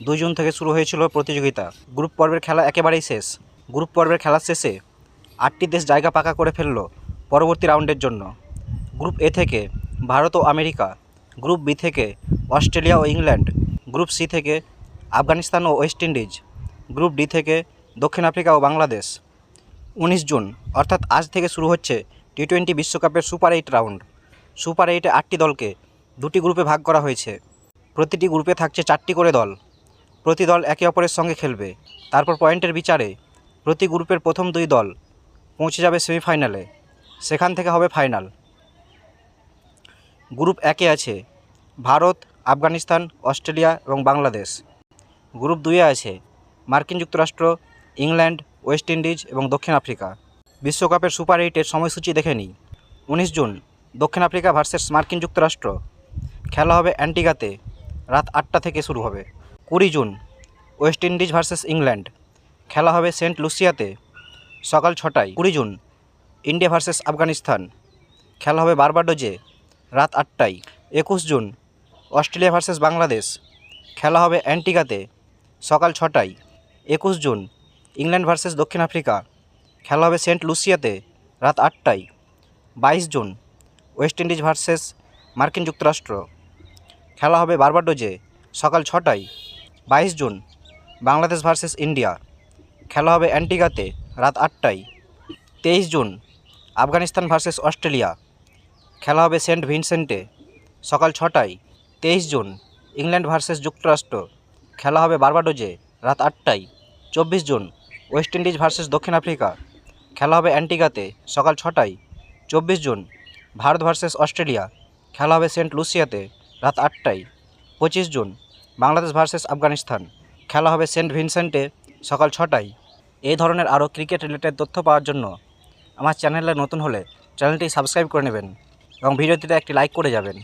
2 June থেকে শুরু হয়েছিল প্রতিযোগিতা। গ্রুপ পর্বের খেলা একেবারেই শেষ। গ্রুপ পর্বের খেলার শেষে 8টি দেশ জায়গা পাকা করে ফেলল পরবর্তী রাউন্ডের জন্য। গ্রুপ এ থেকে ভারত ও আমেরিকা, গ্রুপ বি থেকে অস্ট্রেলিয়া ও ইংল্যান্ড, গ্রুপ সি থেকে আফগানিস্তান ও ওয়েস্ট ইন্ডিজ, গ্রুপ ডি থেকে দক্ষিণ আফ্রিকা ও বাংলাদেশ। 19 জুন অর্থাৎ আজ থেকে শুরু হচ্ছে টি-20 বিশ্বকাপের সুপার 8 রাউন্ড। সুপার 8-এ 8টি দলকে 2টি গ্রুপে ভাগ করা হয়েছে। প্রতিটি গ্রুপে থাকছে 4টি করে দল। প্রতি দল একে অপরের সঙ্গে খেলবে। তারপর পয়েন্টের বিচারে প্রতি গ্রুপের প্রথম 2 দল পৌঁছে যাবে সেমিফাইনালে। সেখান থেকে হবে ফাইনাল। গ্রুপ 1-এ আছে ভারত, আফগানিস্তান, অস্ট্রেলিয়া এবং বাংলাদেশ। গ্রুপ 2-এ আছে মার্কিন যুক্তরাষ্ট্র, ইংল্যান্ড, ওয়েস্ট ইন্ডিজ এবং দক্ষিণ আফ্রিকা। বিশ্বকাপের সুপার 8-এর সময়সূচি দেখে নিই। 19 জুন দক্ষিণ আফ্রিকা ভার্সেস মার্কিন যুক্তরাষ্ট্র। খেলা হবে অ্যান্টিগাতে, রাত 8টা থেকে শুরু হবে। 20 June West Indies versus England. খেলা হবে সেন্ট লুসিয়াতে, সকাল 6টায়। 20 জুন ইন্ডিয়া ভার্সেস আফগানিস্তান। খেলা হবে বারবাডোজে, রাত 8টায়। 21 জুন অস্ট্রেলিয়া ভার্সেস বাংলাদেশ। খেলা হবে অ্যান্টিগাতে, সকাল 6টায়। 21 জুন ইংল্যান্ড ভার্সেস দক্ষিণ আফ্রিকা। খেলা হবে সেন্ট লুসিয়াতে, রাত 8টায়। 22 জুন ওয়েস্ট ইন্ডিজ ভার্সেস মার্কিন যুক্তরাষ্ট্র। খেলা হবে বারবাডোজে, সকাল 6টায়। 22 জুন বাংলাদেশ ভার্সেস ইন্ডিয়া। খেলা হবে অ্যান্টিগাতে, রাত 8টায়। 23 জুন আফগানিস্তান ভার্সেস অস্ট্রেলিয়া। খেলা হবে সেন্ট ভিনসেন্টে, সকাল 6টায়। 23 জুন ইংল্যান্ড ভার্সেস যুক্তরাষ্ট্র। খেলা হবে বারবাডোজে, রাত 8টায়। 24 জুন ওয়েস্ট ইন্ডিজ ভার্সেস দক্ষিণ আফ্রিকা। খেলা হবে অ্যান্টিগাতে, সকাল 6টায়। 24 জুন ভারত ভার্সেস অস্ট্রেলিয়া। খেলা হবে সেন্ট লুসিয়াতে, রাত 8টায়। 25 জুন বাংলাদেশ ভার্সেস আফগানিস্তান। খেলা হবে সেন্ট ভিনসেন্টে, সকাল 6টায়। এই ধরনের আরও ক্রিকেট রিলেটেড তথ্য পাওয়ার জন্য আমার চ্যানেলে নতুন হলে চ্যানেলটি সাবস্ক্রাইব করে নেবেন এবং ভিডিওটিতে একটি লাইক করে যাবেন।